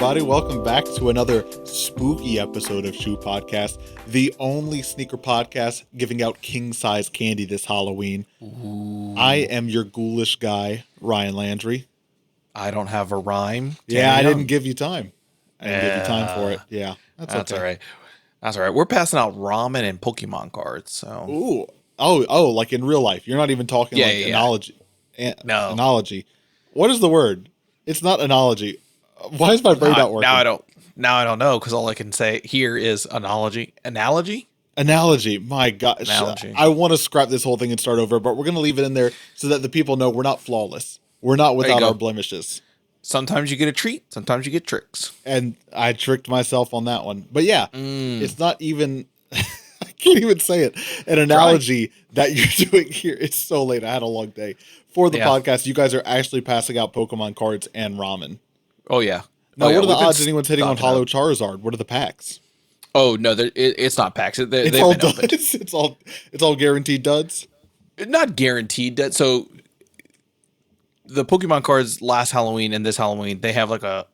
everybody. Welcome back to another spooky episode of Shoe Podcast, the only sneaker podcast giving out king-size candy this Halloween. Ooh. I am your ghoulish guy, Ryan Landry. I don't have a rhyme. Yeah, I didn't give you time. I didn't give you time for it. Yeah, that's okay. All right. That's all right. We're passing out ramen and Pokemon cards. So. Ooh. Oh, like in real life. You're not even talking analogy. No. Analogy. What is the word? It's not analogy. Why is my brain not working? Now I don't know because all I can say here is analogy. Analogy? Analogy. My gosh. Analogy. I want to scrap this whole thing and start over, but we're going to leave it in there so that the people know we're not flawless. We're not without our blemishes. Sometimes you get a treat. Sometimes you get tricks. And I tricked myself on that one. But yeah, it's not even... I can't even say it. An analogy that you're doing here. It's so late. I had a long day. For the podcast, you guys are actually passing out Pokemon cards and ramen. Oh, yeah. Now, what are the odds anyone's hitting on Hollow Charizard? What are the packs? Oh, no, it's not packs. It's all duds. It's all guaranteed duds? Not guaranteed. So the Pokemon cards last Halloween and this Halloween, they have like a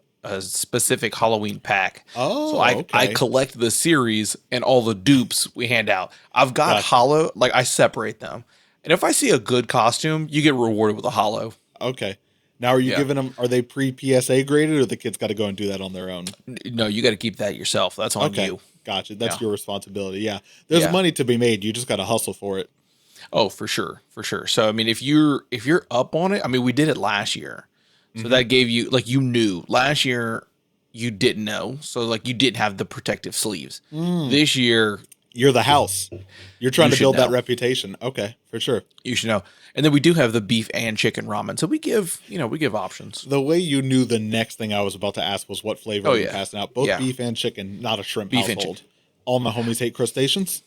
specific Halloween pack. Oh, so I collect the series and all the dupes we hand out. I've got hollow, like I separate them. And if I see a good costume, you get rewarded with a hollow. Okay. Now, are you giving them, are they pre-PSA graded or the kids got to go and do that on their own? No, you got to keep that yourself. That's on you. Gotcha. That's your responsibility. Yeah. There's money to be made. You just got to hustle for it. Oh, for sure. For sure. So, I mean, if you're up on it, I mean, we did it last year. So that gave you, like, you knew. Last year, you didn't know. So, like, you didn't have the protective sleeves. This year... You're the house. You're trying to build that reputation. Okay, for sure. You should know. And then we do have the beef and chicken ramen. So we give options. The way you knew the next thing I was about to ask was what flavor you're passing out. Both beef and chicken, not a shrimp household. All my homies hate crustaceans?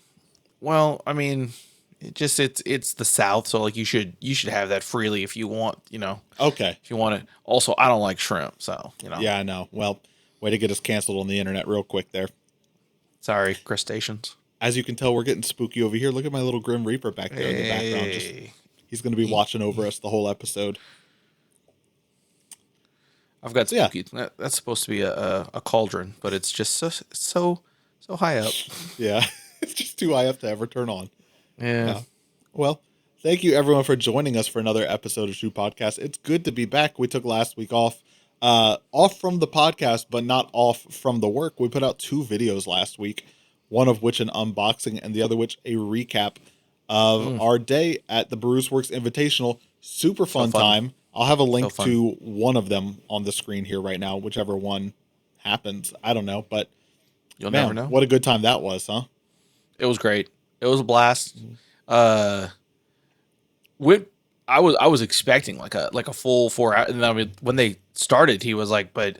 Well, I mean, it's the South, so like you should have that freely if you want, Okay. If you want it. Also, I don't like shrimp, so, Yeah, I know. Well, way to get us canceled on the internet real quick there. Sorry, crustaceans. As you can tell, we're getting spooky over here. Look at my little Grim Reaper back there in the background. He's going to be watching over us the whole episode. I've got spooky. Yeah. That's supposed to be a cauldron, but it's just so high up. Yeah, it's just too high up to ever turn on. Yeah. Well, thank you everyone for joining us for another episode of Shoe Podcast. It's good to be back. We took last week off from the podcast, but not off from the work. We put out 2 videos last week. One of which an unboxing and the other which a recap of our day at the Bruce Works Invitational. Super fun time. I'll have a link to one of them on the screen here right now, whichever one happens. I don't know, but you'll never know. What a good time that was, huh? It was great. It was a blast. I was expecting like a full 4 hours, and I mean when they started, he was like, but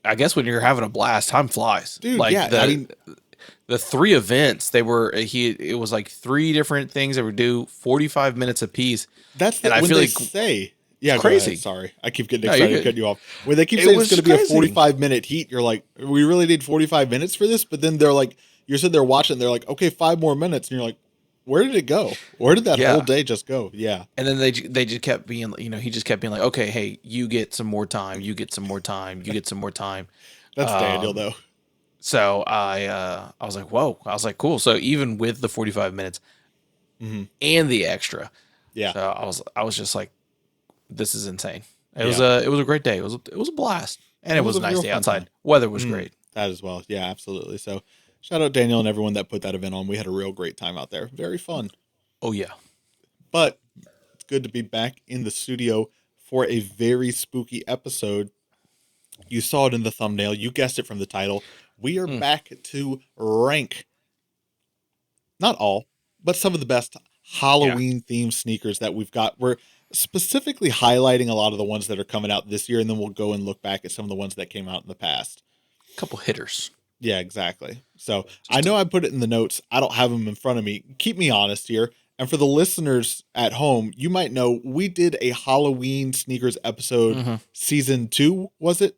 I guess when you're having a blast, time flies. Dude, like the 3 events, it was like 3 different things that would do 45 minutes a piece. That's the, when they say, yeah, crazy. Sorry. I keep getting excited to cut you off. When they keep saying it's going to be a 45-minute heat, you're like, we really need 45 minutes for this? But then they're like, you're sitting there watching, they're like, okay, 5 more minutes. And you're like, where did it go? Where did that whole day just go? Yeah. And then they just kept being, he just kept being like, okay, hey, you get some more time. You get some more time. You get some more time. That's Daniel, though. So I was like, whoa. I was like, cool. So even with the 45 minutes and the extra, so I was just like, this is insane. It was a great day. It was a blast, and it was a nice day outside. Weather was great. That as well. Yeah, absolutely. So shout out Daniel and everyone that put that event on. We had a real great time out there. Very fun. Oh yeah. But it's good to be back in the studio for a very spooky episode. You saw it in the thumbnail. You guessed it from the title. We are back to rank, not all, but some of the best Halloween-themed sneakers that we've got. We're specifically highlighting a lot of the ones that are coming out this year, and then we'll go and look back at some of the ones that came out in the past. A couple hitters. Yeah, exactly. So I know I put it in the notes. I don't have them in front of me. Keep me honest here. And for the listeners at home, you might know we did a Halloween sneakers episode, season 2, was it?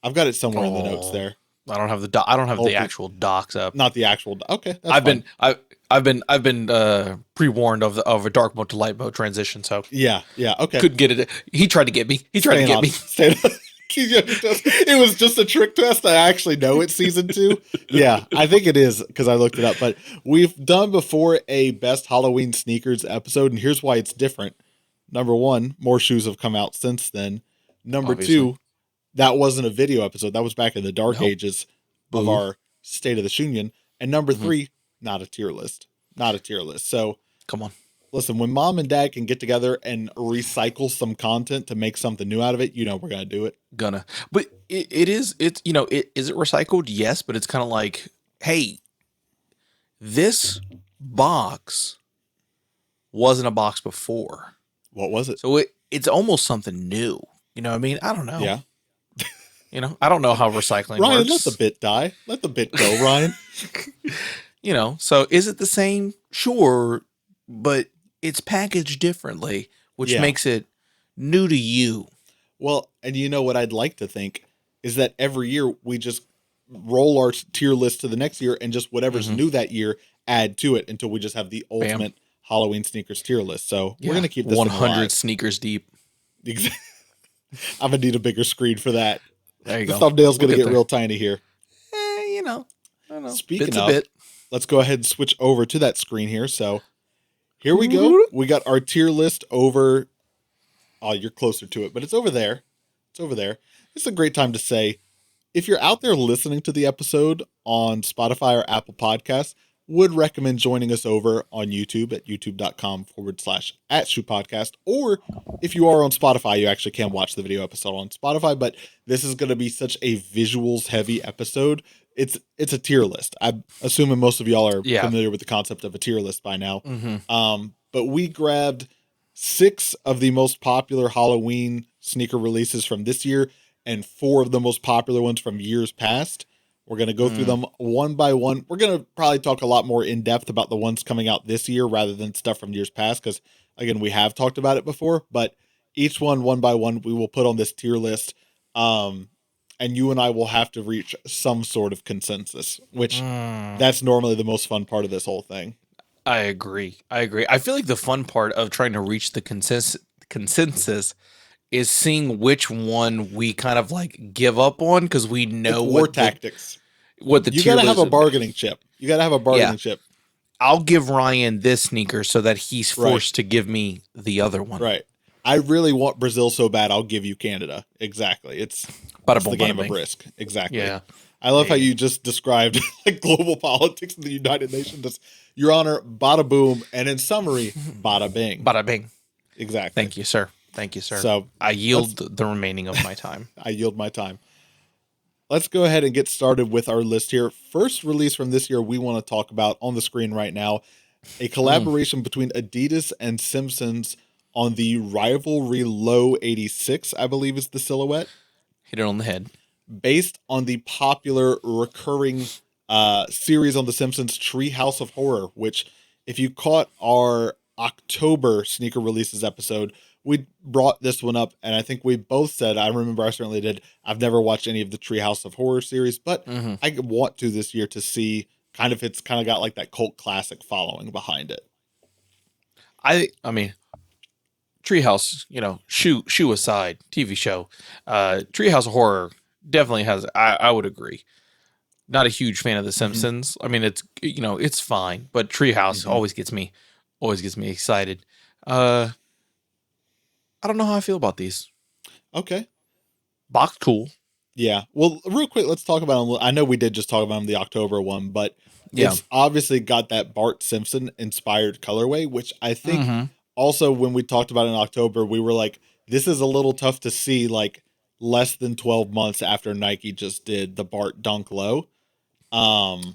I've got it somewhere in the notes there. I don't have the actual docs up. Not the actual. Okay, I've been pre-warned of a dark mode to light mode transition. So yeah. Okay. Couldn't get it. He tried to get me. Stay It was just a trick test. I actually know it's season 2. Yeah, I think it is because I looked it up. But we've done before a best Halloween sneakers episode, and here's why it's different. Number 1, more shoes have come out since then. Number Obviously. 2, that wasn't a video episode. That was back in the dark Nope. ages of Boo. our State of the Union. And number 3, not a tier list. Not a tier list. So Come on. listen, when mom and dad can get together and recycle some content to make something new out of it, we're going to do it. But is it recycled? Yes, but it's kind of like, hey, this box wasn't a box before. What was it? So it's almost something new. You know what I mean? I don't know. Yeah. I don't know how recycling Ryan, works. let the bit die. Let the bit go, Ryan. So is it the same? Sure, but it's packaged differently, which makes it new to you. Well, and you know what I'd like to think is that every year we just roll our tier list to the next year and just whatever's new that year, add to it until we just have the ultimate Halloween sneakers tier list. So we're going to keep this 100 sneakers deep. I'm going to need a bigger screen for that. There you the go. thumbnail's going to get real tiny here. I don't know. Speaking of, let's go ahead and switch over to that screen here. So here we go. We got our tier list over. Oh, you're closer to it, but it's over there. It's over there. It's a great time to say, if you're out there listening to the episode on Spotify or Apple Podcasts, would recommend joining us over on YouTube at youtube.com/@shoepodcast. Or if you are on Spotify, you actually can watch the video episode on Spotify, but this is going to be such a visuals heavy episode. It's a tier list. I'm assuming most of y'all are familiar with the concept of a tier list by now. But we grabbed 6 of the most popular Halloween sneaker releases from this year and 4 of the most popular ones from years past. We're going to go through them one by one. We're going to probably talk a lot more in depth about the ones coming out this year rather than stuff from years past. Because again, we have talked about it before, but each one by one, we will put on this tier list. And you and I will have to reach some sort of consensus, which that's normally the most fun part of this whole thing. I agree. I feel like the fun part of trying to reach the consensus is seeing which one we kind of like give up on because we know war tactics. You gotta have a bargaining chip. You gotta have a bargaining chip. I'll give Ryan this sneaker so that he's forced to give me the other one. Right. I really want Brazil so bad. I'll give you Canada. Exactly. It's the game of risk. Exactly. Yeah. I love how you just described like global politics in the United Nations. Your Honor, bada boom, and in summary, bada bing. Bada bing. Exactly. Thank you, sir. So I yield the remaining of my time. I yield my time. Let's go ahead and get started with our list here. First release from this year we want to talk about on the screen right now, a collaboration between Adidas and Simpsons on the Rivalry Low 86, I believe is the silhouette. Hit it on the head. Based on the popular recurring series on The Simpsons, Treehouse of Horror, which if you caught our October sneaker releases episode, we brought this one up, and I think we both said, I remember I certainly did, I've never watched any of the Treehouse of Horror series, but I want to this year to see it's kind of got like that cult classic following behind it. I mean, Treehouse, shoe aside, TV show, Treehouse of Horror definitely has, I would agree. Not a huge fan of The Simpsons. I mean, it's, it's fine, but Treehouse always gets me excited. I don't know how I feel about these. Okay. Box cool. Yeah. Well, real quick, let's talk about them. I know we did just talk about them, the October one, but it's obviously got that Bart Simpson inspired colorway, which I think also when we talked about it in October, we were like, this is a little tough to see like less than 12 months after Nike just did the Bart Dunk Low.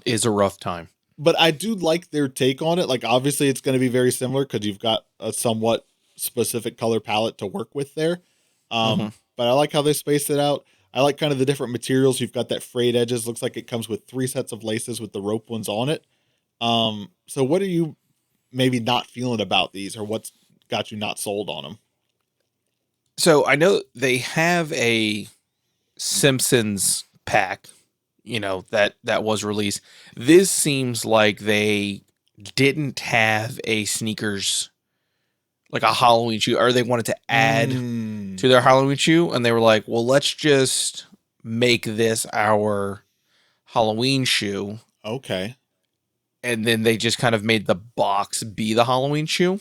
Is a rough time. But I do like their take on it. Like, obviously it's going to be very similar because you've got a somewhat specific color palette to work with there. But I like how they spaced it out. I like kind of the different materials. You've got that frayed edges. Looks like it comes with 3 sets of laces with the rope ones on it. So what are you maybe not feeling about these, or what's got you not sold on them? So I know they have a Simpsons pack, that was released. This seems like they didn't have a sneakers like a Halloween shoe, or they wanted to add to their Halloween shoe, and they were like, well, let's just make this our Halloween shoe. Okay. And then they just kind of made the box be the Halloween shoe.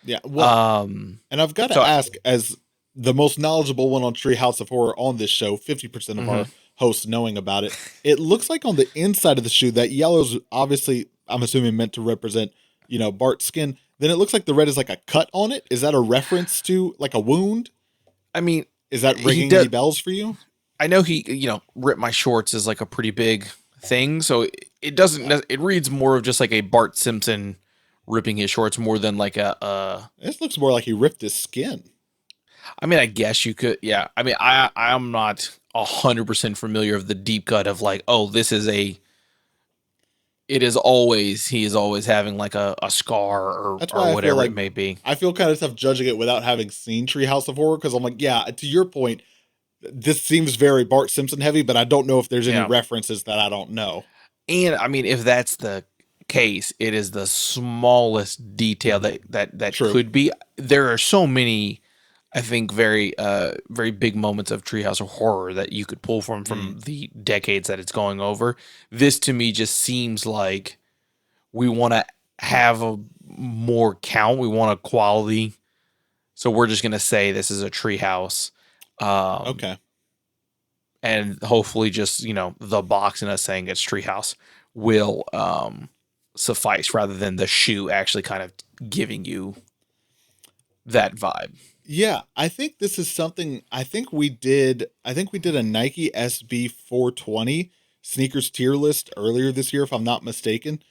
Yeah. Well, and I've got to ask, as the most knowledgeable one on Treehouse of Horror on this show, 50% of our hosts knowing about it, it looks like on the inside of the shoe, that yellow's obviously, I'm assuming, meant to represent, Bart's skin. Then it looks like the red is like a cut on it. Is that a reference to like a wound? I mean, is that ringing any bells for you? I know he, ripped my shorts is like a pretty big thing. So it doesn't, it reads more of just like a Bart Simpson ripping his shorts more than like this looks more like he ripped his skin. I mean, I guess you could. Yeah. I mean, I'm not 100% familiar of the deep cut of like, oh, he is always having like a scar or whatever it may be. I feel kind of tough judging it without having seen Treehouse of Horror, because I'm like, yeah, to your point, this seems very Bart Simpson heavy, but I don't know if there's any references that I don't know. And I mean, if that's the case, it is the smallest detail that could be. There are so many, I think, very very big moments of Treehouse of Horror that you could pull from the decades that it's going over. This to me just seems like we want to have a more count. We want a quality. So we're just going to say this is a Treehouse. Okay. And hopefully just, the box and us saying it's Treehouse will suffice, rather than the shoe actually kind of giving you that vibe. Yeah, I think this is something. I think we did a Nike SB 420 sneakers tier list earlier this year, if I'm not mistaken.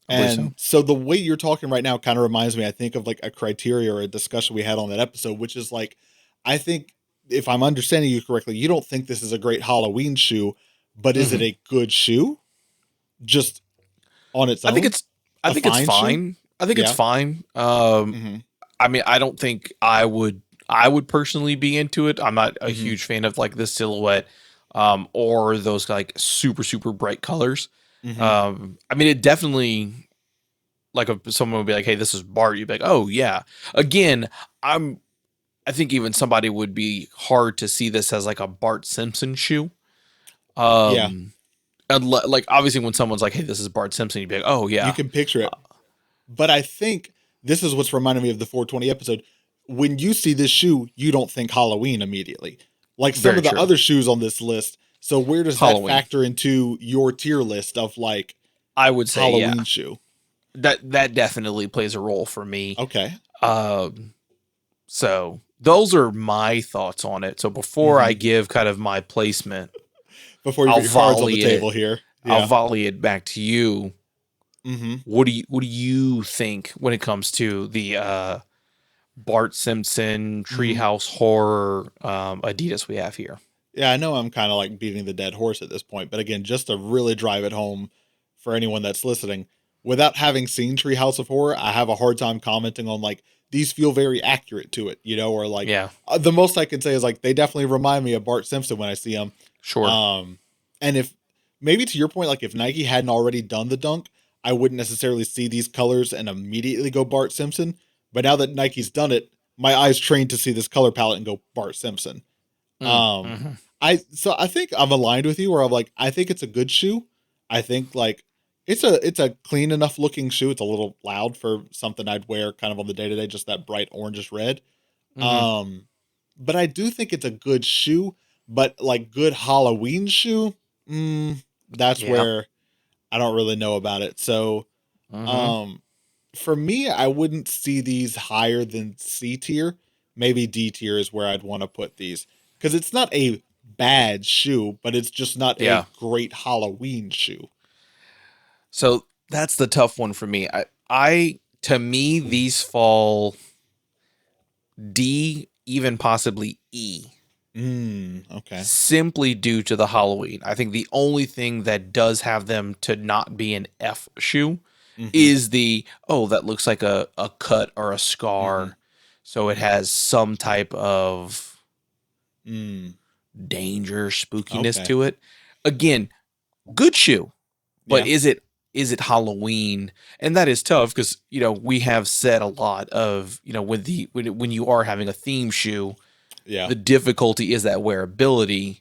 And so the way you're talking right now kind of reminds me, I think, of like a criteria or a discussion we had on that episode, which is like, I think, if I'm understanding you correctly, you don't think this is a great Halloween shoe, but is it a good shoe? Just on its own? I think it's fine. I think it's fine. I mean, I don't think I would personally be into it. I'm not a huge fan of like the silhouette or those like super, super bright colors. I mean, it definitely, like, if someone would be like, hey, this is Bart, you'd be like, oh yeah. Again, I think even somebody would be hard to see this as like a Bart Simpson shoe. And like, obviously when someone's like, hey, this is Bart Simpson, you'd be like, oh yeah. You can picture it. But I think this is what's reminding me of the 420 episode. When you see this shoe, you don't think Halloween immediately. Like some of the other shoes on this list. So where does that factor into your tier list of like, I would say Halloween shoe? That definitely plays a role for me. Okay. So those are my thoughts on it. So before I give kind of my placement, before you put your cards on the table here, I'll volley it back to you. What do you think when it comes to the Bart Simpson Treehouse Horror Adidas we have here? Yeah, I know I'm kind of like beating the dead horse at this point, but again, just to really drive it home for anyone that's listening, without having seen Treehouse of Horror, I have a hard time commenting on like, these feel very accurate to it, or like, the most I can say is like, they definitely remind me of Bart Simpson when I see them. Sure. And if maybe to your point, like if Nike hadn't already done the dunk, I wouldn't necessarily see these colors and immediately go Bart Simpson. But now that Nike's done it, my eyes trained to see this color palette and go Bart Simpson. I think I'm aligned with you, where I'm like, I think it's a good shoe. I think like it's a clean enough looking shoe. It's a little loud for something I'd wear kind of on the day to day, just that bright orangish red. But I do think it's a good shoe. But like good Halloween shoe, that's where I don't really know about it. So, for me, I wouldn't see these higher than C tier. Maybe D tier is where I'd want to put these, because it's not a bad shoe, but it's just not a great Halloween shoe. So that's the tough one for me. To me, these fall D, even possibly E. Okay. Simply due to the Halloween. I think the only thing that does have them to not be an F shoe is that looks like a cut or a scar. So it has some type of danger, spookiness to it. Again, good shoe. But is it is it Halloween? And that is tough because, we have said a lot of, when you are having a theme shoe, the difficulty is that wearability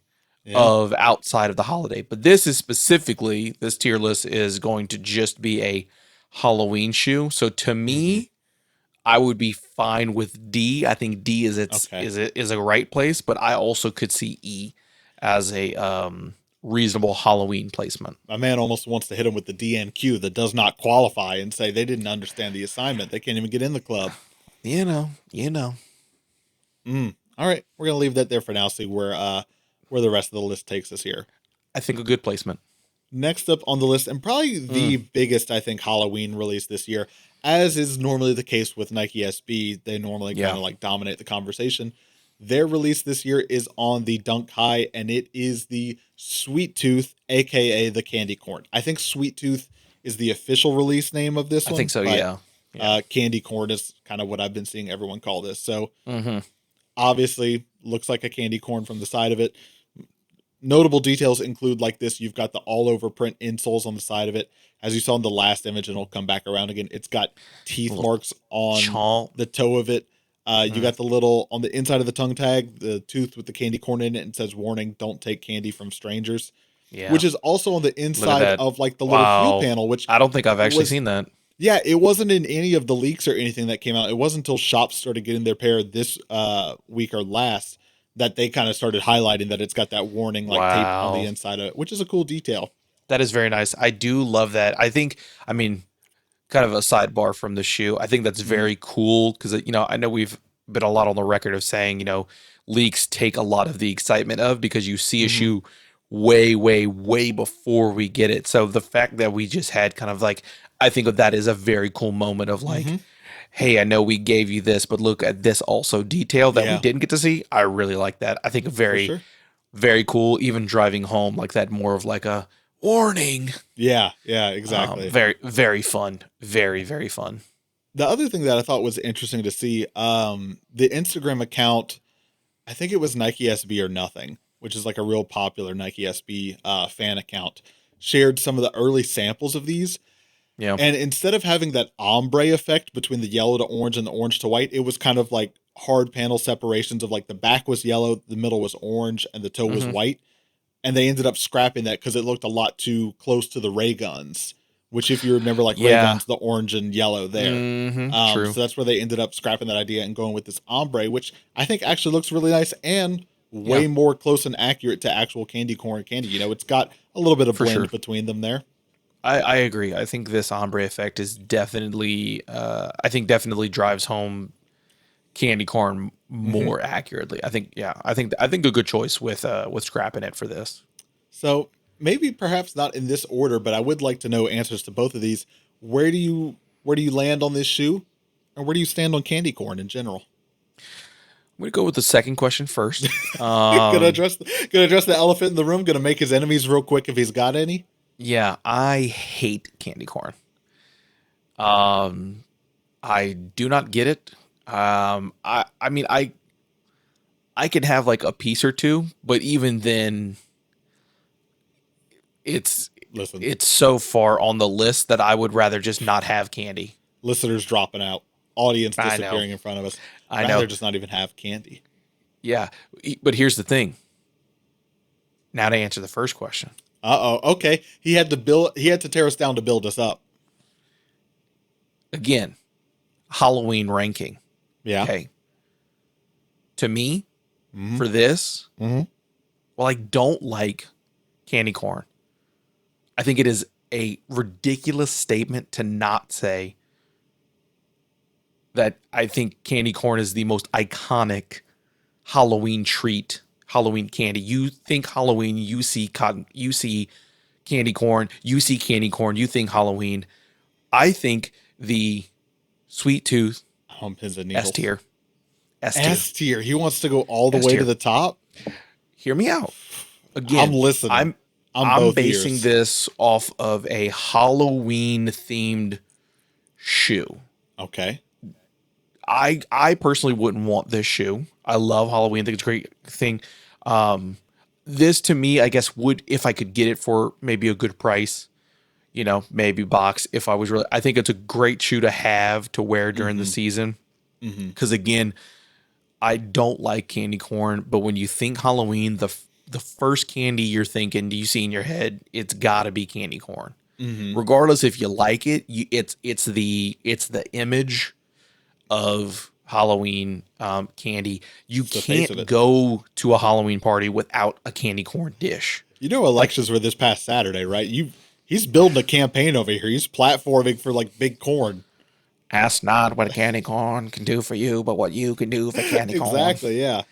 of outside of the holiday. But this tier list is going to just be a Halloween shoe. So to me, I would be fine with D. I think D is a right place, but I also could see E as a reasonable Halloween placement. My man almost wants to hit him with the DNQ that does not qualify and say they didn't understand the assignment. They can't even get in the club. You know. All right, we're gonna leave that there for now. See where the rest of the list takes us here. I think a good placement. Next up on the list, and probably the biggest, I think, Halloween release this year, as is normally the case with Nike SB, they normally kind of like dominate the conversation. Their release this year is on the Dunk High, and it is the Sweet Tooth, aka the Candy Corn. I think Sweet Tooth is the official release name of this one. I think so, yeah. Candy Corn is kind of what I've been seeing everyone call this. So obviously looks like a candy corn from the side of it. Notable details include like this. You've got the all over print insoles on the side of it. As you saw in the last image, and it'll come back around again. It's got teeth marks on the toe of it. You got the little, on the inside of the tongue tag, the tooth with the candy corn in it, and says, warning, don't take candy from strangers. Yeah. Which is also on the inside of like the little fuel panel, which I don't think I've actually seen that. Yeah, it wasn't in any of the leaks or anything that came out. It wasn't until shops started getting their pair this week or last that they kind of started highlighting that it's got that warning like tape on the inside of it, which is a cool detail. That is very nice. I do love that. I mean, kind of a sidebar from the shoe. I think that's very cool because, I know we've been a lot on the record of saying, leaks take a lot of the excitement of because you see a shoe way, way, way before we get it. So the fact that we just had kind of like, I think of that as a very cool moment of like, hey, I know we gave you this, but look at this also detail that we didn't get to see. I really like that. I think very, very cool. Even driving home like that, more of like a warning. Yeah, exactly. Very, very fun. Very, very fun. The other thing that I thought was interesting to see, the Instagram account, I think it was Nike SB or Nothing, which is like a real popular Nike SB fan account, shared some of the early samples of these. Yeah. And instead of having that ombre effect between the yellow to orange and the orange to white, it was kind of like hard panel separations of like the back was yellow, the middle was orange, and the toe was white. And they ended up scrapping that because it looked a lot too close to the ray guns, which if you remember, like ray guns, the orange and yellow there. True. So that's where they ended up scrapping that idea and going with this ombre, which I think actually looks really nice and way more close and accurate to actual candy corn candy. It's got a little bit of blend between them there. I agree. I think this ombre effect is definitely, definitely drives home candy corn more accurately. I think a good choice with scrapping it for this. So maybe perhaps not in this order, but I would like to know answers to both of these. Where do you land on this shoe, and where do you stand on candy corn in general? I'm gonna go with the second question first. Gonna address the elephant in the room. Gonna make his enemies real quick if he's got any. Yeah, I hate candy corn. I do not get it. I mean, I can have like a piece or two, but even then, it's so far on the list that I would rather just not have candy. Listeners dropping out, audience disappearing in front of us. I'd rather just not even have candy. Yeah, but here's the thing. Now to answer the first question. Okay. He had to tear us down to build us up. Again, Halloween ranking. Yeah. Okay. To me, for this, while I don't like candy corn, I think it is a ridiculous statement to not say that I think candy corn is the most iconic Halloween treat. Halloween candy. You think Halloween, you see cotton, you see candy corn, you see candy corn, you think Halloween. I think the Sweet Tooth S tier. S tier. He wants to go all the way to the top. Hear me out. Again, I'm listening. I'm basing this off of a Halloween themed shoe. Okay. I personally wouldn't want this shoe. I love Halloween. I think it's a great thing. This to me, I guess, would, if I could get it for maybe a good price, maybe box if I was really. I think it's a great shoe to have to wear during the Mm-hmm. season. Mm-hmm. Because again, I don't like candy corn, but when you think Halloween, the first candy you're thinking, do you see in your head? It's got to be candy corn. Mm-hmm. Regardless if you like it, it's the image of Halloween candy. You It's the face of can't it. go to a Halloween party without a candy corn dish. Elections were this past Saturday, right? He's building a campaign over here. He's platforming for like big corn. Ask not what a candy corn can do for you, but what you can do for candy corn. Exactly, yeah.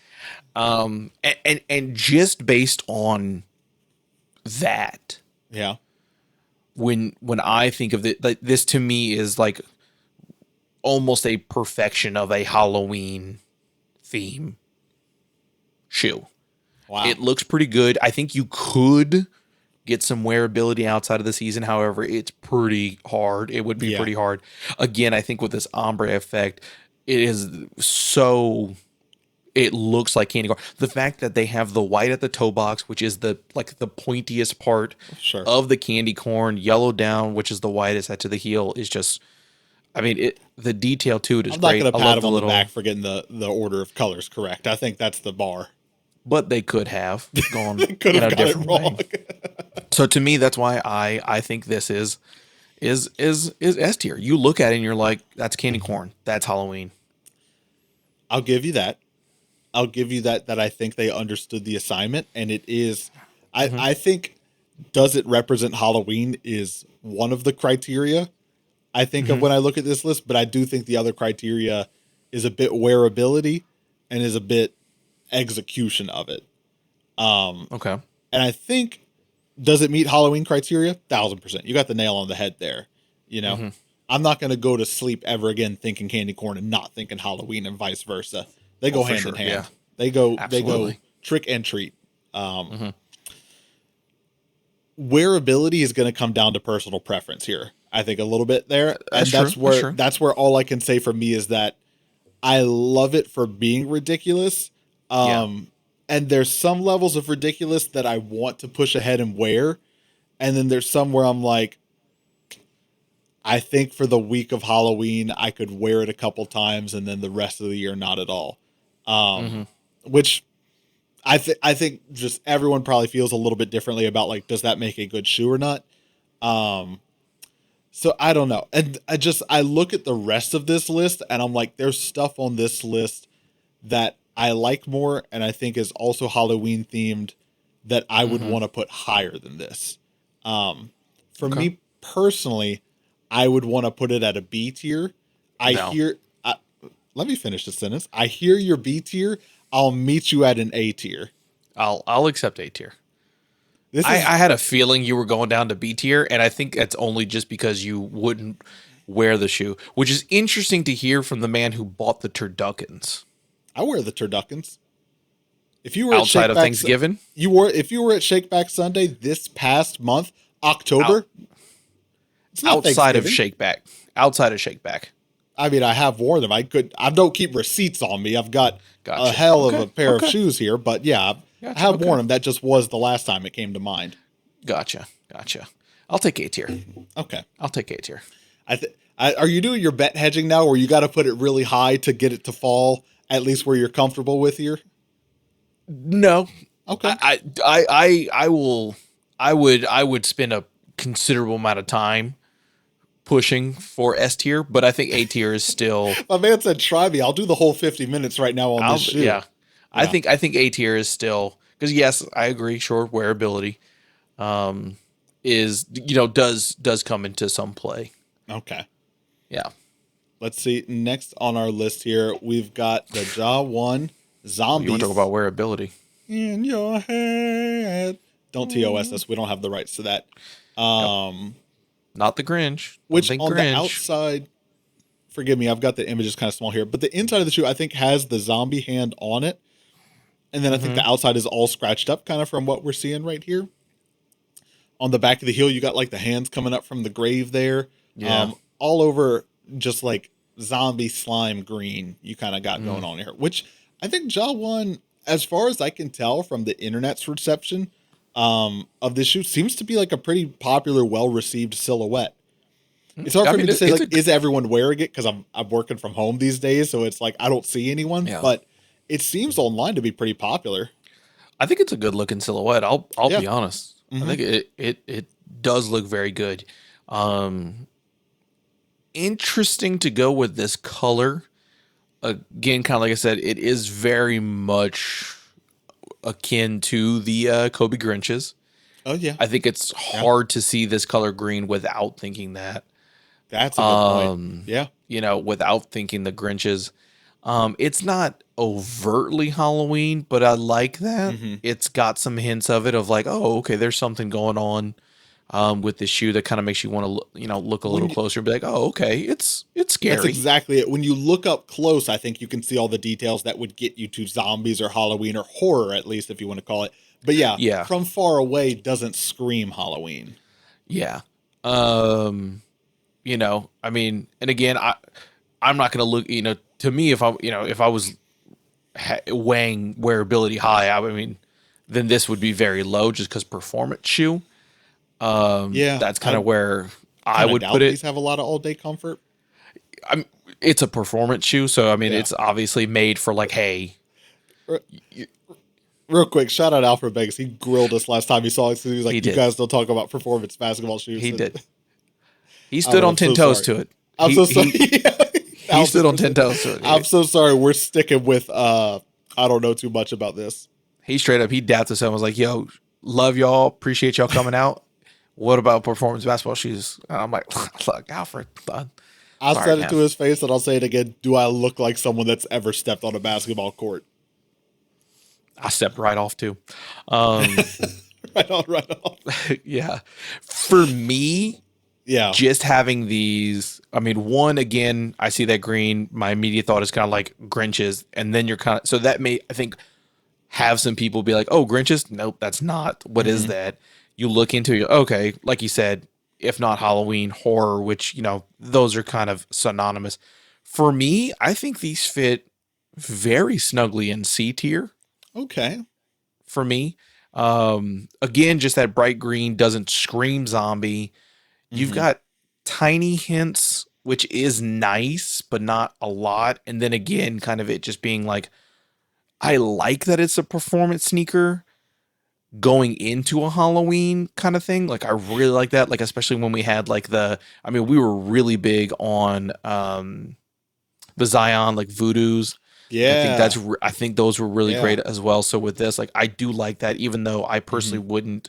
And just based on that, Yeah. when I think of it, like this to me is like almost a perfection of a Halloween theme shoe. Wow. It looks pretty good. I think you could get some wearability outside of the season. However, it's pretty hard. It would be pretty hard. Again, I think with this ombre effect, it is so. It looks like candy corn. The fact that they have the white at the toe box, which is the pointiest part of the candy corn, yellow down, which is the whitest at to the heel, is just. I mean, the detail to it is great. I'm not going to I pat love him on the back for getting the order of colors correct. I think that's the bar. But they could have gone could in have a got different it wrong. way. So to me, that's why I think this is S tier. You look at it and you're like, that's candy corn. That's Halloween. I'll give you that. That I think they understood the assignment, and it is. I think, does it represent Halloween is one of the criteria I think of when I look at this list, but I do think the other criteria is a bit wearability and is a bit execution of it. Okay. And I think, does it meet Halloween criteria? 1,000%. You got the nail on the head there. I'm not going to go to sleep ever again thinking candy corn and not thinking Halloween, and vice versa. They go hand in hand. Yeah. They go Absolutely. trick and treat. Wearability is going to come down to personal preference here. I think a little bit there. That's where all I can say for me is that I love it for being ridiculous. And there's some levels of ridiculous that I want to push ahead and wear. And then there's some where I'm like, I think for the week of Halloween, I could wear it a couple times and then the rest of the year, not at all. Which I think just everyone probably feels a little bit differently about, like, does that make a good shoe or not? So I don't know. And I look at the rest of this list and I'm like, there's stuff on this list that I like more and I think is also Halloween themed that I would want to put higher than this. For me personally, I would want to put it at a B tier. Let me finish the sentence. I hear your B tier. I'll meet you at an A tier. I'll accept A tier. I had a feeling you were going down to B tier, and I think that's only just because you wouldn't wear the shoe, which is interesting to hear from the man who bought the turduckens. I wear the turduckens. If you were outside of Thanksgiving, if you were at Shakeback Sunday this past month, October. It's not outside of Shakeback. I mean, I have worn them. I don't keep receipts on me. I've got a hell of a pair of shoes here, but yeah, I have worn them. That just was the last time it came to mind. Gotcha. I'll take A tier. Okay. I'll take A tier. Are you doing your bet hedging now, where you got to put it really high to get it to fall at least where you're comfortable with here? No. Okay. I would spend a considerable amount of time pushing for S tier, but I think A tier is still. My man said, "Try me. I'll do the whole 50 minutes right now on this shoe." Yeah. I think A tier is still, because yes, I agree. Sure, wearability, is does come into some play. Okay. Yeah. Let's see. Next on our list here, we've got the Jaw 1 Zombies. You want to talk about wearability? In your head. Don't TOS us. We don't have the rights to that. Not the Grinch. Which on the outside, forgive me, I've got the images kind of small here, but the inside of the shoe I think has the zombie hand on it. And then I think the outside is all scratched up kind of from what we're seeing right here. On the back of the heel, you got like the hands coming up from the grave there. Yeah. All over just like zombie slime green you kind of got going on here, which I think Jaw 1, as far as I can tell from the internet's reception, of this shoe seems to be like a pretty popular, well-received silhouette. It's hard I for me mean, to say, it's like, is everyone wearing it? Because I'm working from home these days, so it's like I don't see anyone. yeah. But it seems online to be pretty popular. I think it's a good looking silhouette. I'll Yeah. be honest. I Mm-hmm. think it does look very good. Um, Interesting to go with this color. Again, kind of like I said, it is very much akin to the Kobe Grinches. Oh yeah. I think it's Yeah. hard to see this color green without thinking that. That's a good point. Yeah. Without thinking the Grinches. It's not overtly Halloween, but I like that. Mm-hmm. It's got some hints of it of like, oh, okay, there's something going on with this shoe that kind of makes you want to, look a little closer and be like, oh, okay, it's scary. That's exactly it. When you look up close, I think you can see all the details that would get you to zombies or Halloween or horror, at least if you want to call it. But yeah, from far away doesn't scream Halloween. Yeah. I mean, and again, I'm not going to look, to me, if I was weighing wearability high, I mean, then this would be very low just because performance shoe. That's kind of where I would put it. These have a lot of all day comfort. It's a performance shoe, so I mean, it's obviously made for like, hey. Real quick, shout out Alfred Banks. He grilled us last time he saw us. He was like, "You guys don't talk about performance basketball shoes." He did. He stood on 10 toes to it. I'm so sorry. He stood on 10 toes to it. I'm so sorry. We're sticking with. I don't know too much about this. He straight up. He dapped us and was like, "Yo, love y'all. Appreciate y'all coming out. What about performance basketball shoes?" And I'm like, "Look, Alfred." I said it to his face, and I'll say it again. Do I look like someone that's ever stepped on a basketball court? I stepped right off too. Right on. Yeah. For me, yeah, just having these, I mean, one, again, I see that green. My immediate thought is kind of like Grinches. And then you're kind of, so that may, I think, have some people be like, oh, Grinches? Nope, that's not. What is that? You look into it, okay, like you said, if not Halloween, horror, which, those are kind of synonymous. For me, I think these fit very snugly in C tier. Okay. For me. Again, just that bright green doesn't scream zombie. You've got tiny hints, which is nice, but not a lot. And then again, kind of it just being like, I like that it's a performance sneaker going into a Halloween kind of thing. Like, I really like that. Like, especially when we had like we were really big on the Zion, like Voodoos. Yeah. I think those were really great as well. So with this, like, I do like that, even though I personally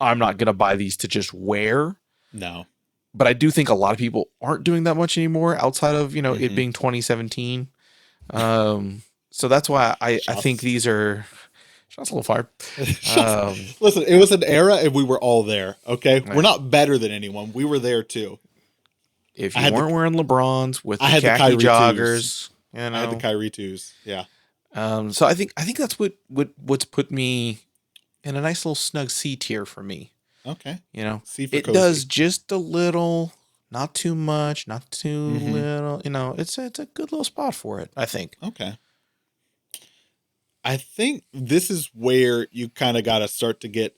I'm not going to buy these to just wear. No. But I do think a lot of people aren't doing that much anymore outside of, it being 2017. So that's why I think these are shots a little fired. Listen, it was an era and we were all there. Okay. Right. We're not better than anyone. We were there too. If you weren't wearing LeBrons with the khaki joggers, I had the Kyrie 2s. Yeah. So I think that's what's put me in a nice little snug C tier for me. Okay. C for it cozy. Does just a little, not too much, not too little. It's a good little spot for it, I think. Okay. I think this is where you kind of got to start to get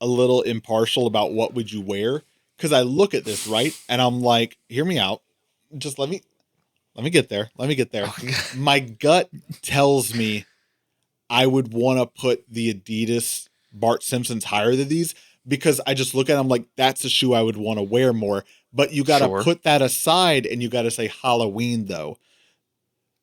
a little impartial about what would you wear. Because I look at this, right? And I'm like, hear me out. Just let me get there. My gut tells me I would want to put the Adidas Bart Simpsons higher than these because I just look at them like that's a shoe I would want to wear more. But you got to put that aside and you got to say Halloween though.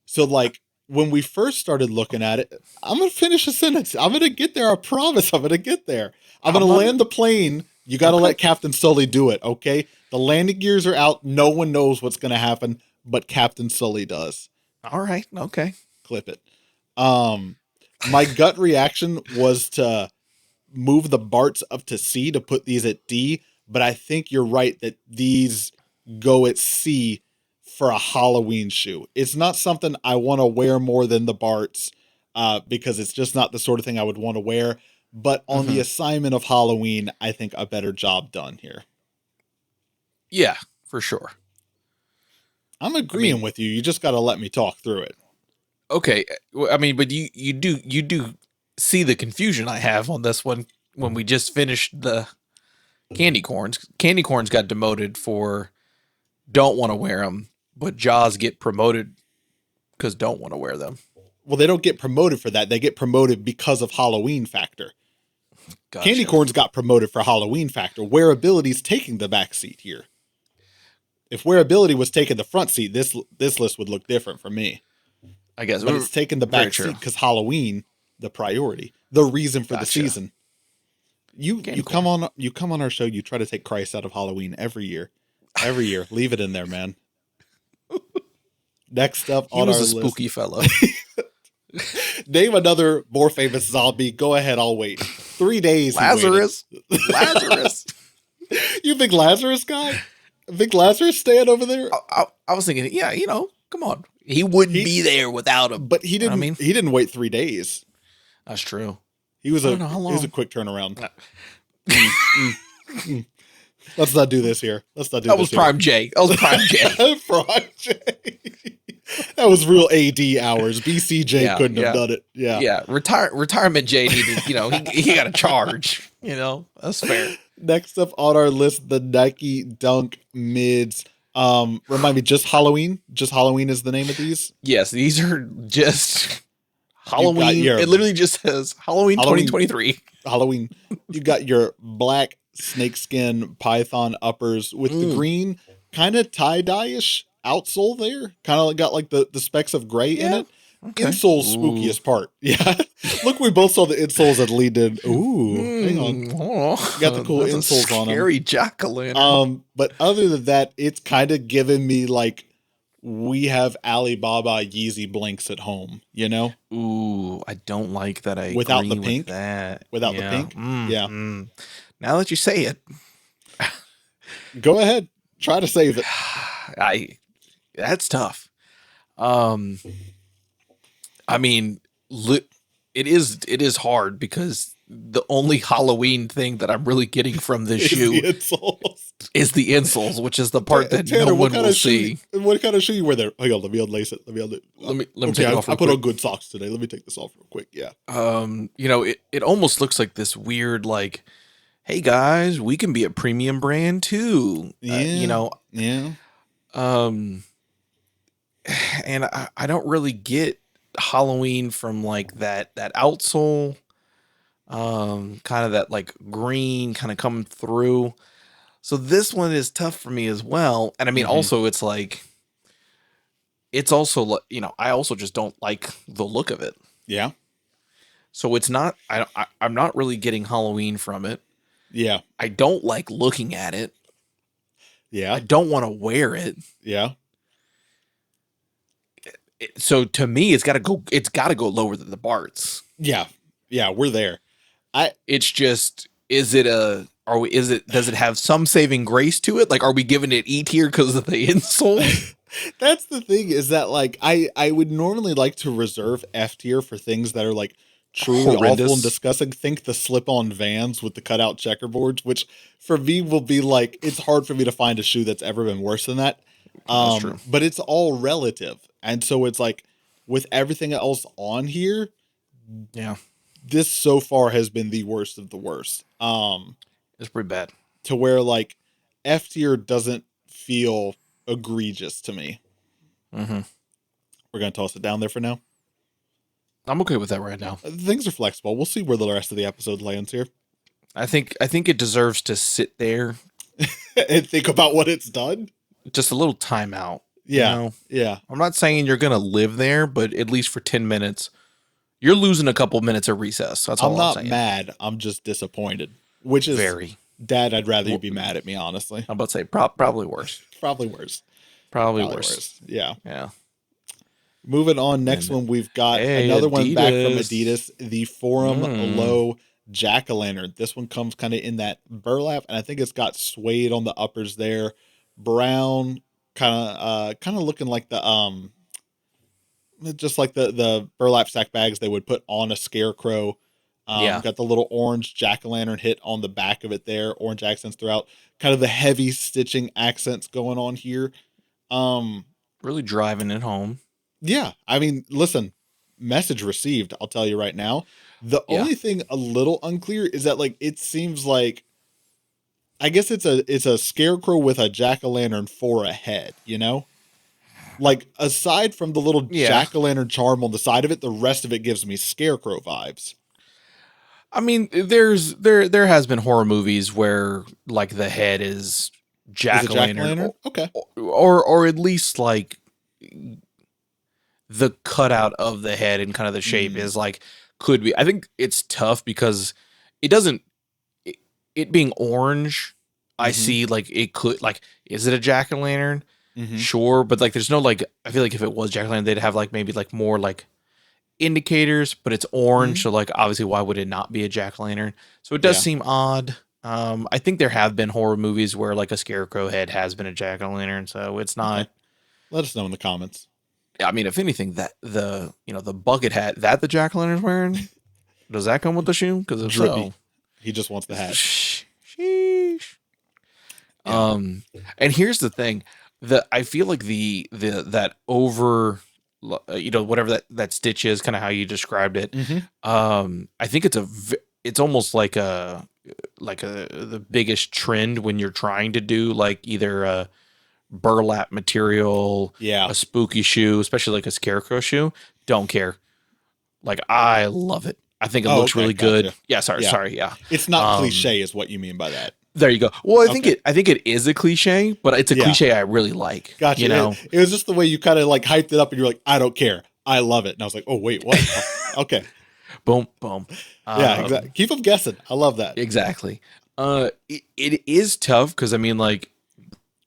So like when we first started looking at it, I'm going to finish a sentence. I'm going to get there. I promise I'm going to get there. I'm going to land the plane. You got to let Captain Sully do it. Okay. The landing gears are out. No one knows what's going to happen, but Captain Sully does. All right. Okay. Clip it. My gut reaction was to move the Barts up to C to put these at D, but I think you're right that these go at C for a Halloween shoe. It's not something I want to wear more than the Barts because it's just not the sort of thing I would want to wear. But on the assignment of Halloween, I think a better job done here. Yeah, for sure. I'm agreeing with you. You just got to let me talk through it. Okay. I mean, but you do see the confusion I have on this one when we just finished the candy corns. Candy corns got demoted for don't want to wear them, but Jaws get promoted because don't want to wear them. Well, they don't get promoted for that. They get promoted because of Halloween factor. Gotcha. Candy corns got promoted for Halloween factor. Wearability's taking the back seat here. If wearability was taking the front seat, this list would look different for me. I guess. But it's taking the back seat because Halloween, the priority, the reason for the season. You come on our show, you try to take Christ out of Halloween every year. Every year. Leave it in there, man. Next up on our list. He was a spooky fellow. Name another more famous zombie. Go ahead, I'll wait. 3 days. Lazarus. Lazarus. You big Lazarus guy? Big Lazarus stand over there? I was thinking, yeah, come on. He wouldn't be there without him. But he didn't. You know what I mean? He didn't wait 3 days. That's true. He was a quick turnaround. Let's not do this here. That was Prime J. That was Prime J. Prime J. That was real AD hours. BCJ couldn't have done it. Yeah. Yeah. Retirement J needed, he got a charge. That's fair. Next up on our list, the Nike Dunk mids. Remind me, just Halloween? Just Halloween is the name of these? Yes, these are just Halloween. It literally just says Halloween 2023. Halloween. You got your black snakeskin python uppers with the green kind of tie-dye-ish outsole there. Kind of got like the specks of gray in it. Okay. Insole's spookiest part. Yeah. Look, we both saw the insoles that lead in. Ooh, hang on. You got the cool insoles on them. Scary jack-o'-lantern. But other than that, it's kind of giving me like we have Alibaba Yeezy blinks at home, Ooh, I don't like that. Without the pink. That. Without the pink. Yeah. Now that you say it, go ahead. Try to save it. That's tough. I mean, it is hard because the only Halloween thing that I'm really getting from this shoe is the insoles, which is the part that Tanner, no one will see. What kind of shoe you wear there? Hang on, let me unlace it. Let me take it off. I put on good socks today. Let me take this off real quick. Yeah. It almost looks like this weird, like, hey guys, we can be a premium brand too. Yeah. And I don't really get Halloween from like that outsole, kind of that like green kind of coming through. So this one is tough for me as well. And I mean, also it's like, it's also, I also just don't like the look of it. Yeah. So it's not, I'm not really getting Halloween from it. Yeah. I don't like looking at it. Yeah. I don't want to wear it. Yeah. So to me, it's got to go lower than the Barts. Yeah. Yeah. We're there. It's just, does it have some saving grace to it? Like, are we giving it E tier because of the insole? That's the thing, is that like, I would normally like to reserve F tier for things that are like truly awful and disgusting. Think the slip-on Vans with the cutout checkerboards, which for me will be like, it's hard for me to find a shoe that's ever been worse than that. That's true. But it's all relative. And so it's like, with everything else on here, yeah, this so far has been the worst of the worst. It's pretty bad. To where like F tier doesn't feel egregious to me. Mm-hmm. We're going to toss it down there for now. I'm okay with that right now. Things are flexible. We'll see where the rest of the episode lands here. I think it deserves to sit there and think about what it's done. Just a little timeout. Yeah. Yeah. I'm not saying you're going to live there, but at least for 10 minutes, you're losing a couple minutes of recess. That's all I'm saying. I'm not mad. I'm just disappointed, which is very. Dad, I'd rather you be mad at me, honestly. I'm about to say probably worse. Probably worse. Probably worse. Yeah. Yeah. Moving on. Next one, we've got another one back from Adidas, the Forum Low Jack-O-Lantern. This one comes kind of in that burlap, and I think it's got suede on the uppers there. Brown, kind of looking like the just like the burlap sack bags they would put on a scarecrow. Got the little orange jack-o'-lantern hit on the back of it there. Orange accents throughout. Kind of the heavy stitching accents going on here. Really driving it home. Yeah. I mean, listen, message received, I'll tell you right now. The only thing a little unclear is that like it seems like I guess it's a scarecrow with a jack-o'-lantern for a head, you know? Like aside from the little jack-o'-lantern charm on the side of it, the rest of it gives me scarecrow vibes. I mean, there has been horror movies where like the head is jack-o'-lantern, okay, or at least like the cutout of the head and kind of the shape is like could be. I think it's tough because it doesn't. It being orange, I see like it could like. Is it a jack-o'-lantern? Sure, but like there's no like. I feel like if it was jack-o'-lantern, they'd have like maybe like more like indicators, but it's orange, so like obviously why would it not be a jack-o'-lantern? So it does seem odd. I think there have been horror movies where like a scarecrow head has been a jack-o'-lantern, so it's not. Let us know in the comments. I mean, if anything, that the bucket hat that the jack-o'-lantern's wearing, does that come with the shoe? Because if so, he just wants the hat. Sheesh. And here's the thing that I feel like that over, whatever that stitch is, kind of how you described it. I think it's almost like the biggest trend when you're trying to do like either a burlap material, a spooky shoe, especially like a scarecrow shoe. Don't care. Like I love it. I think it looks really good. Yeah, sorry. Yeah. It's not cliche is what you mean by that. There you go. Well, I think it is a cliche, but it's a cliche I really like. Gotcha. You know? It was just the way you kind of like hyped it up and you're like, I don't care. I love it. And I was like, oh, wait, what? Okay. Boom, boom. Yeah, exactly. Keep them guessing. I love that. Exactly. It is tough because I mean, like,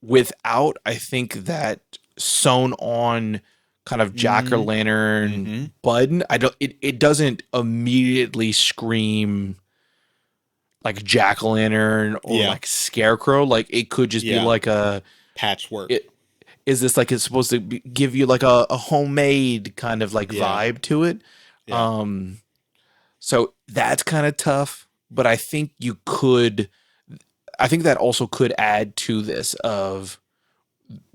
without I think that sewn on kind of jack-o'-lantern button, it doesn't immediately scream like jack-o'-lantern or like scarecrow. Like it could just be like a patchwork. Is this like it's supposed to give you like a homemade kind of like vibe to it? So that's kind of tough, but I think that also could add to this of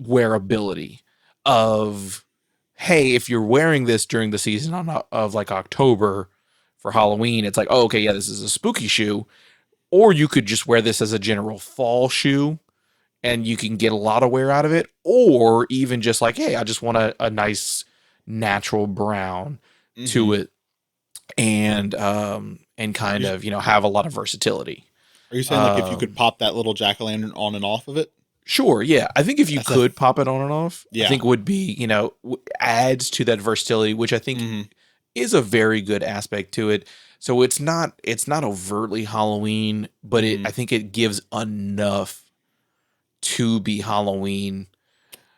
wearability of, hey, if you're wearing this during the season of like October for Halloween, it's like, oh, okay, yeah, this is a spooky shoe. Or you could just wear this as a general fall shoe and you can get a lot of wear out of it. Or even just like, hey, I just want a nice natural brown to it and kind of, have a lot of versatility. Are you saying like if you could pop that little jack-o'-lantern on and off of it? Sure, yeah. I think if you could pop it on and off, I think would be, adds to that versatility, which I think is a very good aspect to it. So it's not overtly Halloween, but I think it gives enough to be Halloween.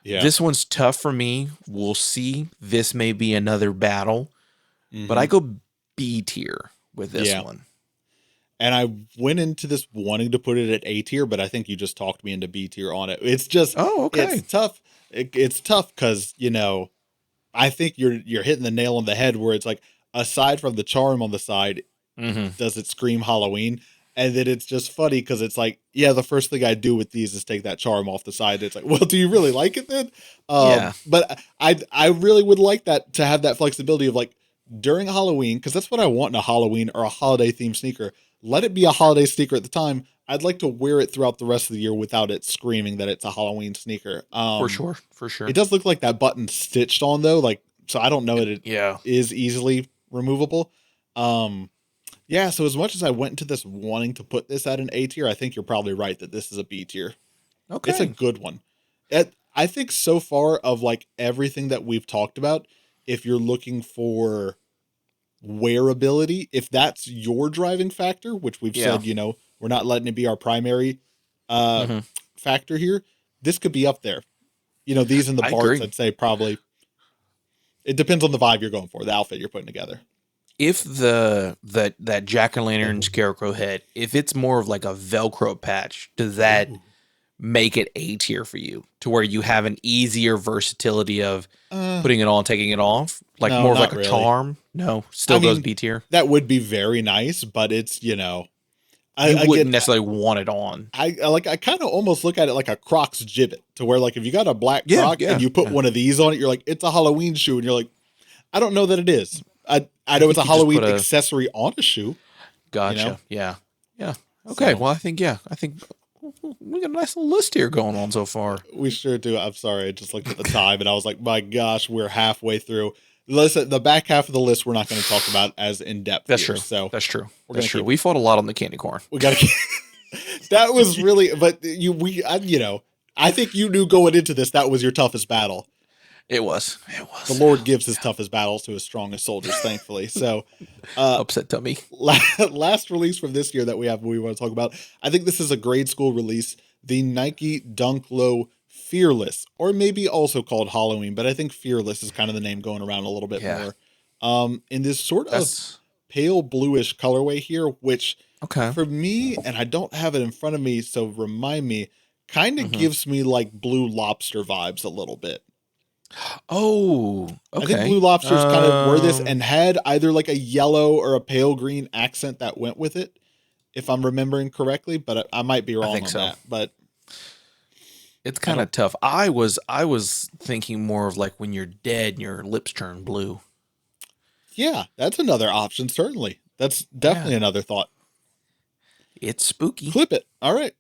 Yeah. This one's tough for me. We'll see. This may be another battle, but I go B tier with this one. And I went into this wanting to put it at A tier, but I think you just talked me into B tier on it. It's just, it's tough. It's tough because, I think you're hitting the nail on the head where it's like, aside from the charm on the side, does it scream Halloween? And then it's just funny because it's like, yeah, the first thing I do with these is take that charm off the side. It's like, well, do you really like it then? But I really would like that to have that flexibility of like during Halloween, because that's what I want in a Halloween or a holiday themed sneaker. Let it be a holiday sneaker at the time. I'd like to wear it throughout the rest of the year without it screaming that it's a Halloween sneaker. For sure. It does look like that button stitched on though. Like, so I don't know that it is easily removable. So as much as I went into this wanting to put this at an A tier, I think you're probably right that this is a B tier. Okay. It's a good one. I think so far of like everything that we've talked about, if you're looking for wearability, if that's your driving factor, which we've said, we're not letting it be our primary factor here, this could be up there. These in the parts, I'd say probably, it depends on the vibe you're going for, the outfit you're putting together. If that jack-o'-lantern scarecrow head, if it's more of like a Velcro patch, does that make it A tier for you to where you have an easier versatility of putting it on, taking it off, like no, more of like a charm? No, still goes B tier. That would be very nice, but it's you wouldn't necessarily want it on. I kind of almost look at it like a Crocs Jibbit, to where like if you got a black Croc and you put one of these on it, you're like, it's a Halloween shoe, and you're like, I don't know that it is. I know it's a you just Halloween put a accessory on a shoe. gotcha. You know? Yeah. Yeah. Okay. So, Well, I think we got a nice little list here going on so far. we sure do. I'm sorry. I just looked at the time and I was like, my gosh, we're halfway through. Listen, the back half of the list we're not going to talk about as in depth That's here. true. So That's true. we're That's gonna true. keep, We fought a lot on the candy corn. we got to keep. That was really, but I think you knew going into this that was your toughest battle. It was. The Lord gives his toughest battles to his strongest soldiers, thankfully. So, Upset tummy. last release from this year that we want to talk about. I think this is a grade school release. The Nike Dunk Low Fearless, or maybe also called Halloween, but I think Fearless is kind of the name going around a little bit more. In this sort of pale bluish colorway here, which for me, and I don't have it in front of me, so remind me, kind of gives me like Blue Lobster vibes a little bit. Oh, okay. I think Blue Lobsters kind of were this and had either like a yellow or a pale green accent that went with it, if I'm remembering correctly, but I might be wrong on that. But it's kind of tough. I was thinking more of like when you're dead and your lips turn blue. Yeah, that's another option, certainly. That's definitely another thought. It's spooky. Clip it. All right.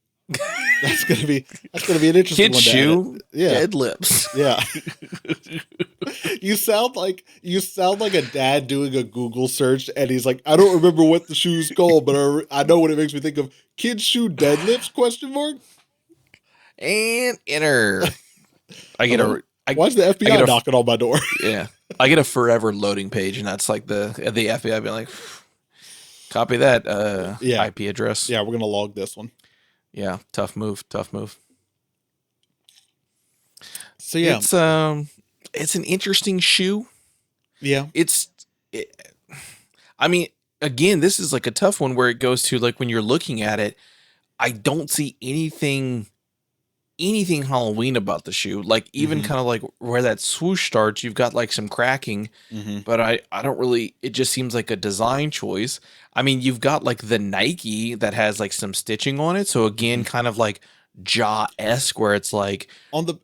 That's gonna be an interesting Kid one. Shoe, dead lips. Yeah. You sound like a dad doing a Google search, and he's like, I don't remember what the shoe's called, but I know what it makes me think of. Kid Shoe dead lips? ? And enter. I get why's the FBI knocking on my door? Yeah, I get a forever loading page, and that's like the FBI being like, copy that IP address. Yeah, we're gonna log this one. Yeah, tough move. So yeah, it's an interesting shoe. Yeah, I mean, again, this is like a tough one where it goes to like when you're looking at it, I don't see anything Halloween about the shoe. Like even kind of like where that swoosh starts, you've got like some cracking, but I don't really. It just seems like a design choice. I mean, you've got like the Nike that has like some stitching on it. So again, kind of like jaw-esque where it's like on the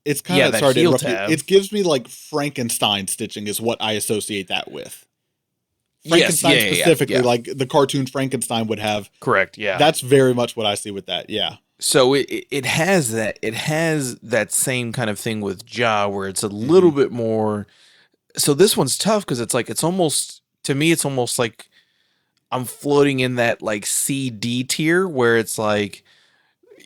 it's kind of sorry to interrupt you. It gives me like Frankenstein stitching is what I associate that with. Frankenstein specifically, like the cartoon Frankenstein would have. Correct. Yeah. That's very much what I see with that. Yeah. So it has that. It has that same kind of thing with jaw where it's a little bit more. So this one's tough because it's like it's almost like I'm floating in that like CD tier where it's like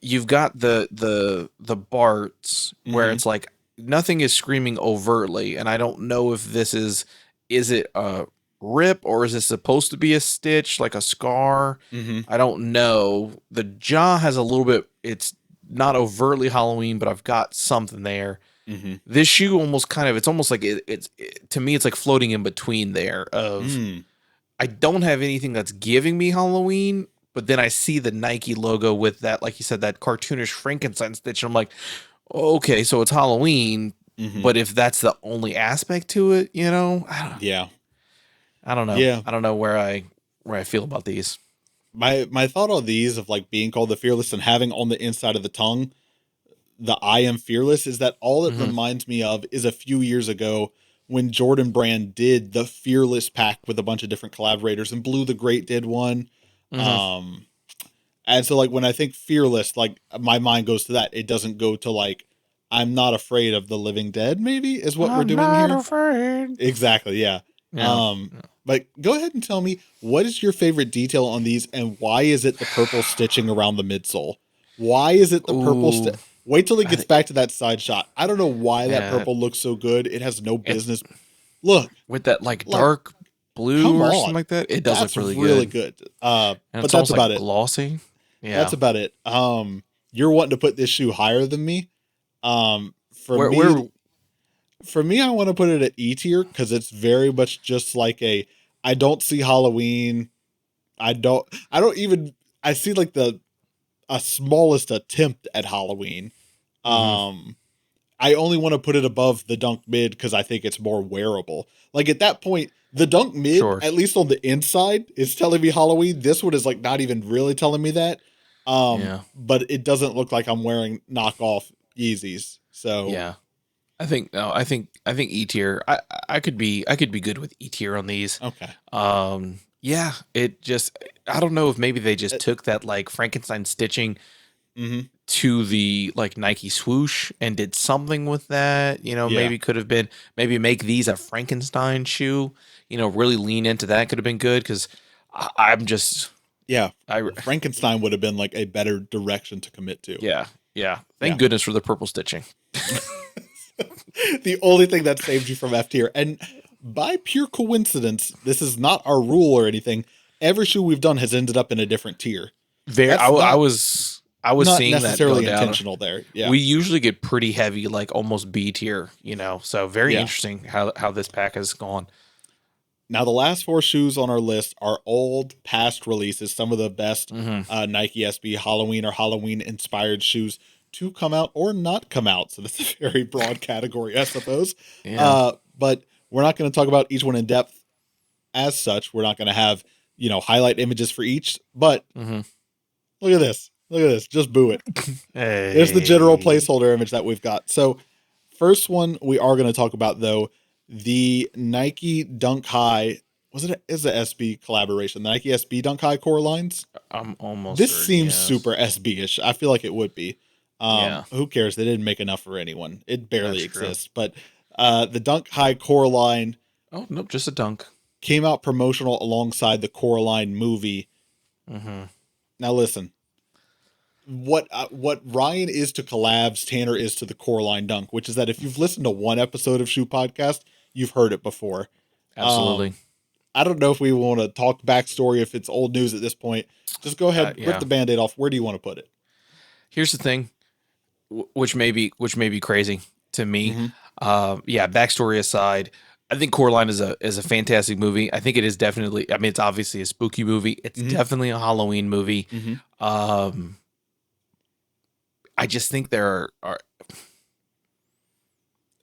you've got the Barts where it's like nothing is screaming overtly, and I don't know if this is it a rip or is it supposed to be a stitch like a scar? I don't know. The jaw has a little bit. It's not overtly Halloween, but I've got something there. This shoe almost kind of, it's almost like it's to me, it's like floating in between there of, I don't have anything that's giving me Halloween, but then I see the Nike logo with that, like you said, that cartoonish Frankenstein stitch. And I'm like, okay, so it's Halloween, but if that's the only aspect to it, I don't know. Yeah. I don't know where I feel about these. My thought on these of like being called the Fearless and having on the inside of the tongue the I am fearless is that all it reminds me of is a few years ago when Jordan Brand did the Fearless pack with a bunch of different collaborators, and Blue the Great did one. And so like when I think Fearless, like my mind goes to that. It doesn't go to like I'm not afraid of the living dead, maybe is what we're doing here. I'm not afraid. Exactly, yeah. But go ahead and tell me, what is your favorite detail on these, and why is it the purple stitching around the midsole? Why is it the purple wait till it gets back to that side shot. I don't know why that purple looks so good. It has no business. Look. With that like dark blue or something like that. It does look really good. But that's about it. Glossy. Yeah. That's about it. You're wanting to put this shoe higher than me. For me, I want to put it at E tier because it's very much just like I don't see Halloween. I see like a smallest attempt at Halloween. I only want to put it above the Dunk Mid because I think it's more wearable. Like at that point, the Dunk Mid, at least on the inside, is telling me Halloween. This one is like not even really telling me that. But it doesn't look like I'm wearing knockoff Yeezys. So I think E tier. I could be good with E tier on these. Okay. Yeah, it just, I don't know if maybe they just took that like Frankenstein stitching to the like Nike swoosh and did something with that. Maybe could have been, maybe make these a Frankenstein shoe. Really lean into that, could have been good, because I'm just Frankenstein would have been like a better direction to commit to. Yeah. Thank goodness for the purple stitching. The only thing that saved you from F tier. And by pure coincidence, this is not our rule or anything. Every shoe we've done has ended up in a different tier. I was not seeing necessarily that go intentional down. there. Yeah. We usually get pretty heavy, like almost B tier, So very interesting how this pack has gone. Now, the last 4 shoes on our list are old, past releases, some of the best Nike SB Halloween or Halloween-inspired shoes to come out or not come out. So this is a very broad category, I suppose. Yeah. But we're not going to talk about each one in depth as such. We're not going to have, highlight images for each. But look at this. Look at this. Just boo it. Hey. There's the general placeholder image that we've got. So first one we are going to talk about, though, the Nike Dunk High. Is the SB collaboration? The Nike SB Dunk High core lines? I'm almost This certain, seems yes. super SB-ish. I feel like it would be. Yeah. Who cares? They didn't make enough for anyone. It barely That's true. exists. But the Dunk High core line Oh, nope, just a dunk. came out promotional alongside the core line movie. Now listen, what Ryan is to collabs, Tanner is to the core line dunk, which is that if you've listened to one episode of Shoe Podcast, you've heard it before. Absolutely. I don't know if we want to talk backstory, if it's old news at this point. Just go ahead, rip the Band-Aid off. Where do you want to put it? Here's the thing, which may be crazy to me. Backstory aside, I think Coraline is a fantastic movie. I think it is definitely, I mean, it's obviously a spooky movie. It's definitely a Halloween movie. I just think there are,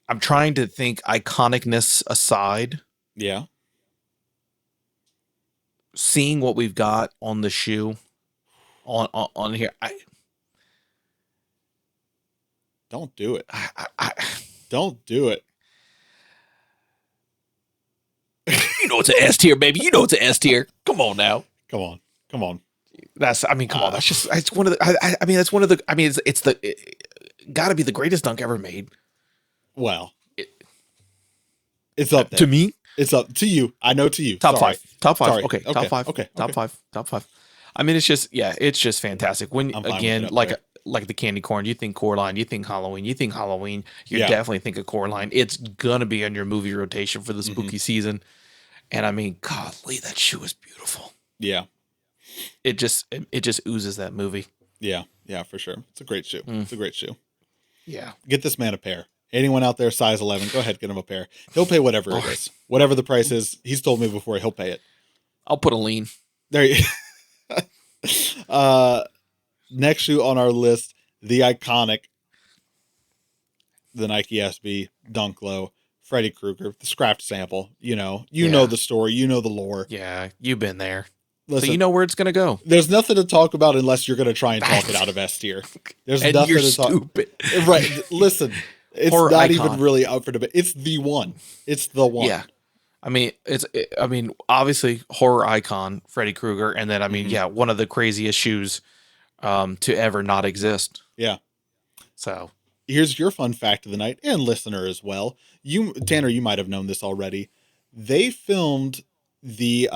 I'm trying to think iconicness aside. Yeah. Seeing what we've got on the shoe on here, don't do it. Don't do it. You know it's an S tier, baby. You know it's an S tier. Come on now. Come on. Come on. That's, I mean, come on. That's just, it's one of the, I mean, that's one of the, I mean, it's gotta be the greatest dunk ever made. Well, it's up there. To me. It's up to you. I know to you. Top five. Sorry. Okay. Top five. Okay. Top five. I mean, it's just, it's just fantastic. When, again, like the candy corn, you think Coraline, you think Halloween, you definitely think of Coraline. It's gonna be on your movie rotation for the spooky season. And I mean, golly, that shoe is beautiful. Yeah. It just oozes that movie. Yeah, for sure. It's a great shoe. It's a great shoe. Yeah. Get this man a pair. Anyone out there size 11, go ahead, get him a pair. He'll pay whatever it is. Whatever the price is, he's told me before, he'll pay it. I'll put a lean. There you next shoe on our list, the iconic, the Nike SB Dunk Low, Freddy Krueger, the scrapped sample. You know the story, you know the lore. Yeah, you've been there. Listen, so you know where it's going to go. There's nothing to talk about unless you're going to try and talk it out of S tier. There's and nothing you're to talk. Stupid. Right. Listen, it's Horror not icon. even really up for debate. It's the one. It's the one. Yeah. I mean, obviously horror icon, Freddy Krueger. And then, one of the craziest shoes to ever not exist. Yeah. So here's your fun fact of the night, and listener as well. Tanner, you might have known this already. They filmed the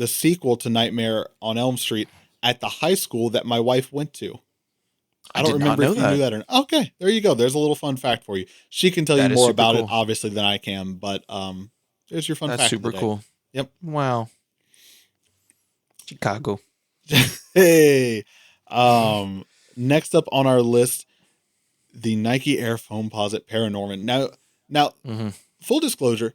sequel to Nightmare on Elm Street at the high school that my wife went to. I don't remember if you knew that or not. Okay, there you go. There's a little fun fact for you. She can tell you more about it, obviously, than I can, but there's your fun fact. That's super cool. Yep. Wow. Chicago. Hey. Next up on our list, the Nike Air Foamposite Paranorman. Now, full disclosure,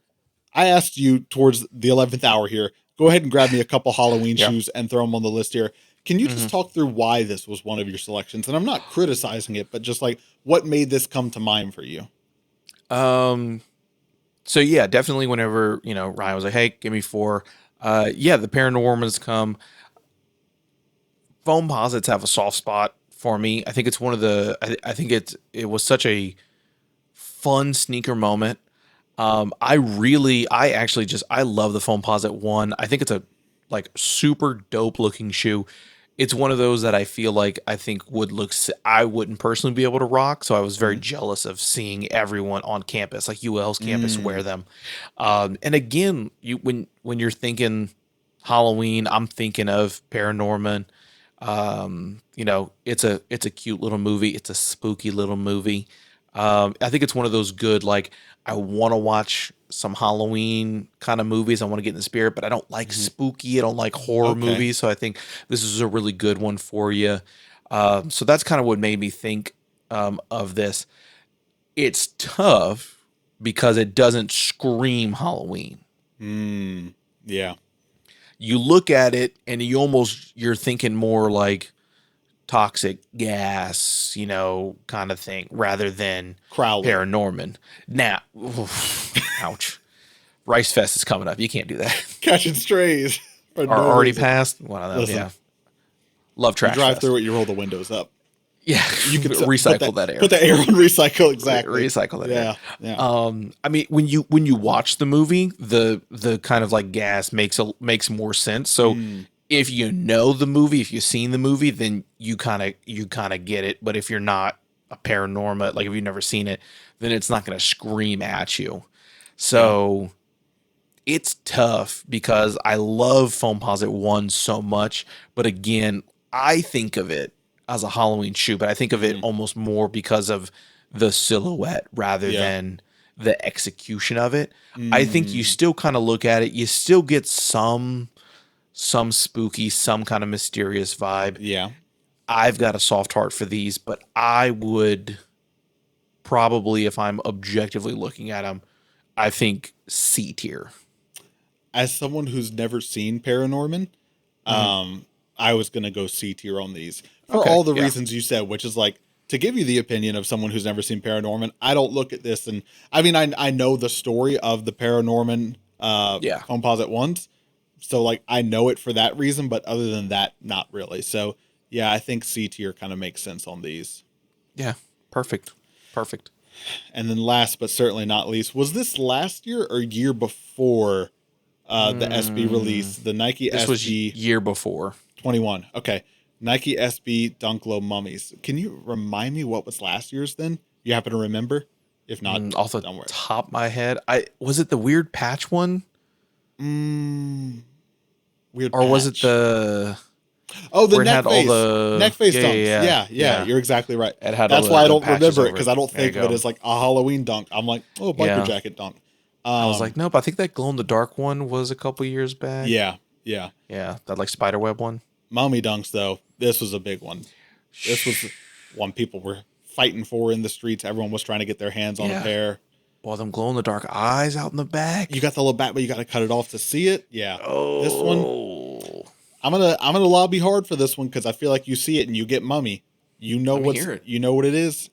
I asked you towards the 11th hour here, go ahead and grab me a couple Halloween shoes and throw them on the list here. Can you just talk through why this was one of your selections? And I'm not criticizing it, but just like what made this come to mind for you? So yeah, definitely whenever, Ryan was like, hey, give me 4. The Paranormans come. Foamposites have a soft spot for me. I think it's one of the, I think it was such a fun sneaker moment. I love the Foamposite 1. I think it's a like super dope looking shoe. It's one of those that I feel like I wouldn't personally be able to rock. So I was very jealous of seeing everyone on campus, like UL's campus, wear them. And again, when you're thinking Halloween, I'm thinking of Paranorman. It's a cute little movie. It's a spooky little movie. I think it's one of those good, like, I want to watch some Halloween kind of movies. I want to get in the spirit, but I don't like spooky. I don't like horror movies. So I think this is a really good one for you. So that's kind of what made me think of this. It's tough because it doesn't scream Halloween. Yeah. You look at it and you're thinking more like toxic gas, kind of thing, rather than Crowley. Paranorman. Now, ouch. Rice Fest is coming up. You can't do that. Catching strays. Are already passed? One of them, Listen, yeah. Love Trash You drive Fest. through it, you roll the windows up. Yeah, you can recycle that air. Put the air on recycle, exactly. Recycle that air. Yeah. I mean, when you watch the movie, the kind of like gas makes more sense. So if you know the movie, if you've seen the movie, then you kind of get it. But if you're not a Paranorma, like if you've never seen it, then it's not going to scream at you. So it's tough because I love Foamposite 1 so much. But again, I think of it as a Halloween shoe, but I think of it almost more because of the silhouette rather than the execution of it. I think you still kind of look at it, you still get some spooky, some kind of mysterious vibe. Yeah. I've got a soft heart for these, but I would probably, if I'm objectively looking at them, I think C tier. As someone who's never seen Paranorman, I was going to go C tier on these for all the reasons you said, which is like, to give you the opinion of someone who's never seen Paranorman, I don't look at this and I mean, I know the story of the Paranorman Composite ones. So like, I know it for that reason, but other than that, not really. So yeah, I think C tier kind of makes sense on these. Yeah. Perfect. And then last, but certainly not least, was this last year or year before the SB release, the Nike this SB? Was year before. 21. Okay. Nike SB Dunk Low Mummies. Can you remind me what was last year's then? You happen to remember? If not, off the top of my head, was it the weird patch one? Weird or patch. Was it the... Oh, the neck face. Neck face dunks. Yeah. You're exactly right. That's why I don't remember it, because I don't think of it as like a Halloween dunk. I'm like, oh, biker jacket dunk. I was like, nope, I think that glow in the dark one was a couple years back. Yeah. That like spiderweb one. Mummy dunks, though, this was a big one. This was one people were fighting for in the streets. Everyone was trying to get their hands on a pair. Well, them glow in the dark eyes out in the back. You got the little back, but you got to cut it off to see it. Yeah. Oh. This one, I'm gonna lobby hard for this one because I feel like you see it and you get Mummy. You know what it is.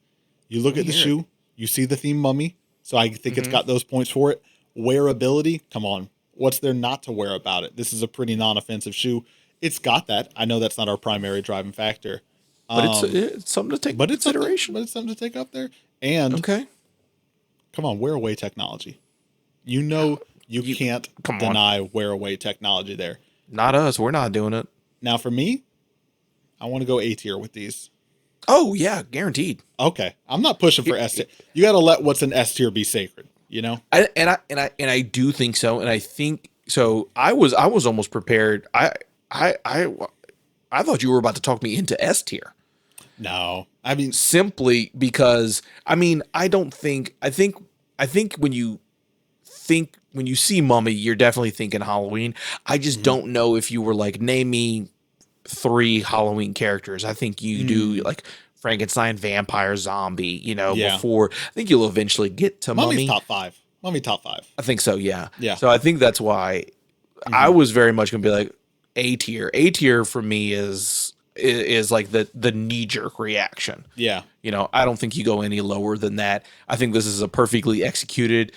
You look at the shoe, you see the theme Mummy. So I think it's got those points for it. Wearability, come on. What's there not to wear about it? This is a pretty non-offensive shoe. It's got that. I know that's not our primary driving factor. But it's something to take into consideration. But it's something to take up there. And come on, wear away technology. You can't deny wear away technology there. Not us. We're not doing it. Now for me, I want to go A tier with these. Oh yeah, guaranteed. Okay, I'm not pushing for S tier. You got to let what's an S tier be sacred. You know. I do think so, and I think so. I was almost prepared. I thought you were about to talk me into S tier. No, I mean simply because I think when you see Mummy, you're definitely thinking Halloween. I just don't know if you were like, name me 3 Halloween characters. I think you do like Frankenstein, vampire, zombie, before I think you'll eventually get to Mummy. Top 5. Mummy top 5. I think so. Yeah. Yeah. So I think that's why I was very much going to be like A tier. A tier for me is like the knee jerk reaction. Yeah. I don't think you go any lower than that. I think this is a perfectly executed,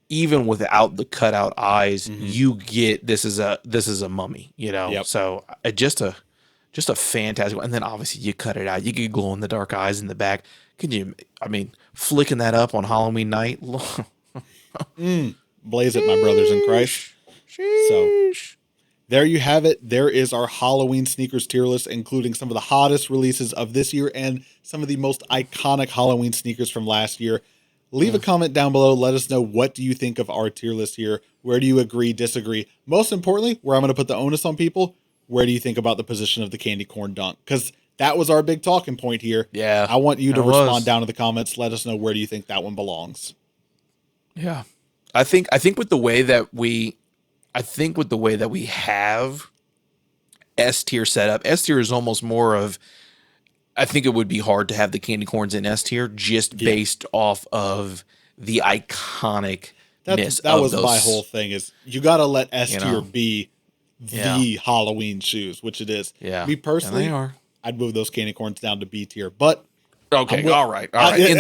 even without the cutout eyes, you get this is a Mummy, Yep. So just a Just a fantastic one. And then obviously you cut it out. You get glow in the dark eyes in the back. Can you, I mean, flicking that up on Halloween night? Blaze it, my brothers in Christ. So there you have it. There is our Halloween sneakers tier list, including some of the hottest releases of this year and some of the most iconic Halloween sneakers from last year. Leave a comment down below. Let us know, what do you think of our tier list here? Where do you agree, disagree? Most importantly, where I'm going to put the onus on people, where do you think about the position of the candy corn dunk? Because that was our big talking point here. Yeah. I want you to respond down in the comments. Let us know, where do you think that one belongs? Yeah. I think with the way that we have S tier set up, S tier is almost more of, I think it would be hard to have the candy corns in S tier just based off of the iconic. That was my whole thing, is you got to let S tier be the Halloween shoes, which it is. Yeah. Me personally, I'd move those candy corns down to B tier, but okay. All right. In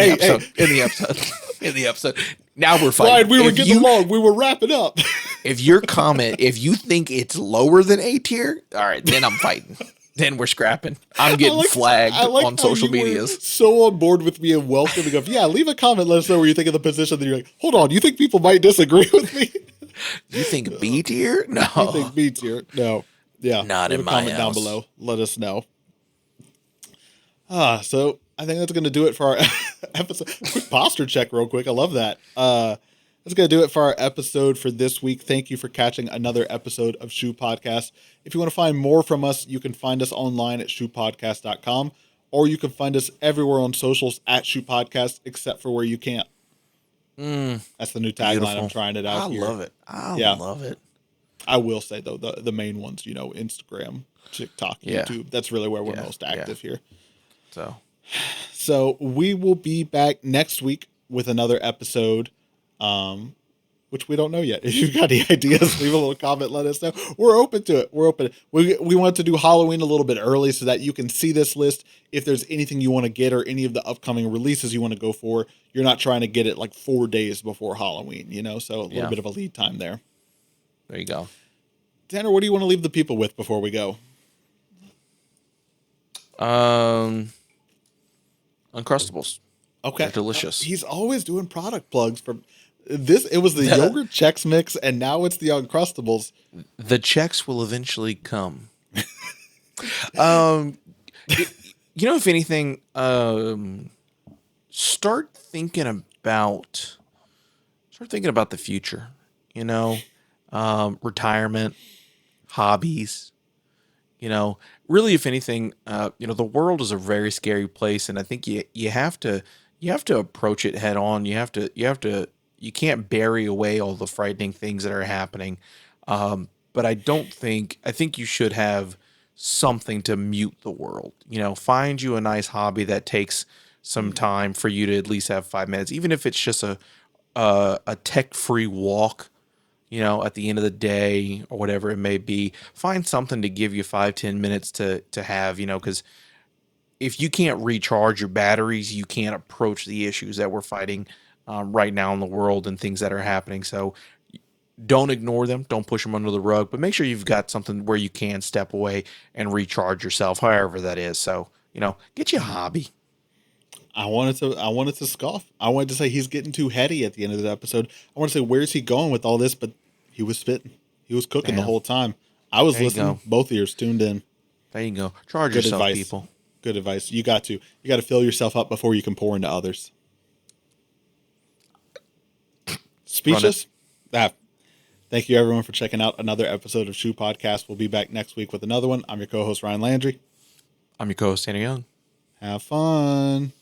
the episode. Now we're fighting. Ryan, we were getting along. We were wrapping up. If your comment, if you think it's lower than A tier, all right, then I'm fighting. Then we're scrapping. I'm getting flagged on social medias. So on board with me and welcoming of, leave a comment. Let us know where you think of the position. Then you're like, hold on, you think people might disagree with me? You think B tier? No. You think B tier? No. Yeah. Not in my comment house. Down below. Let us know. So I think that's going to do it for our episode. Quick posture check real quick. I love that. That's going to do it for our episode for this week. Thank you for catching another episode of Shoe Podcast. If you want to find more from us, you can find us online at shoepodcast.com, or you can find us everywhere on socials at Shoe Podcast, except for where you can't. That's the new tagline. I'm trying it out here. I love it. I love it. I will say, though, the main ones, Instagram, TikTok, YouTube, that's really where we're most active here. So we will be back next week with another episode, which we don't know yet. If you've got any ideas, leave a little comment, let us know. We're open to it. We're open. We want to do Halloween a little bit early so that you can see this list. If there's anything you want to get or any of the upcoming releases you want to go for, you're not trying to get it like 4 days before Halloween, so a little bit of a lead time there. There you go. Tanner, what do you want to leave the people with before we go? Uncrustables. Okay. They're delicious. He's always doing product plugs for this. It was the yogurt Chex Mix, and now it's the Uncrustables. The checks will eventually come. If anything, start thinking about the future, retirement, hobbies, really, if anything, the world is a very scary place, and I think you have to approach it head on. You can't bury away all the frightening things that are happening. But I think you should have something to mute the world. Find you a nice hobby that takes some time for you to at least have 5 minutes, even if it's just a tech-free walk. At the end of the day or whatever it may be, find something to give you 5-10 minutes to have, because if you can't recharge your batteries, you can't approach the issues that we're fighting right now in the world and things that are happening. So don't ignore them. Don't push them under the rug, but make sure you've got something where you can step away and recharge yourself, however that is. So, get you a hobby. I wanted to scoff. I wanted to say he's getting too heady at the end of the episode. I want to say, where's he going with all this? But he was spitting. He was cooking the whole time. I was listening. Both ears tuned in. There you go. Charge yourself, advice. People. Good advice. You got to fill yourself up before you can pour into others. Speechless? Thank you, everyone, for checking out another episode of Shoe Podcast. We'll be back next week with another one. I'm your co-host, Ryan Landry. I'm your co-host, Tanner Young. Have fun.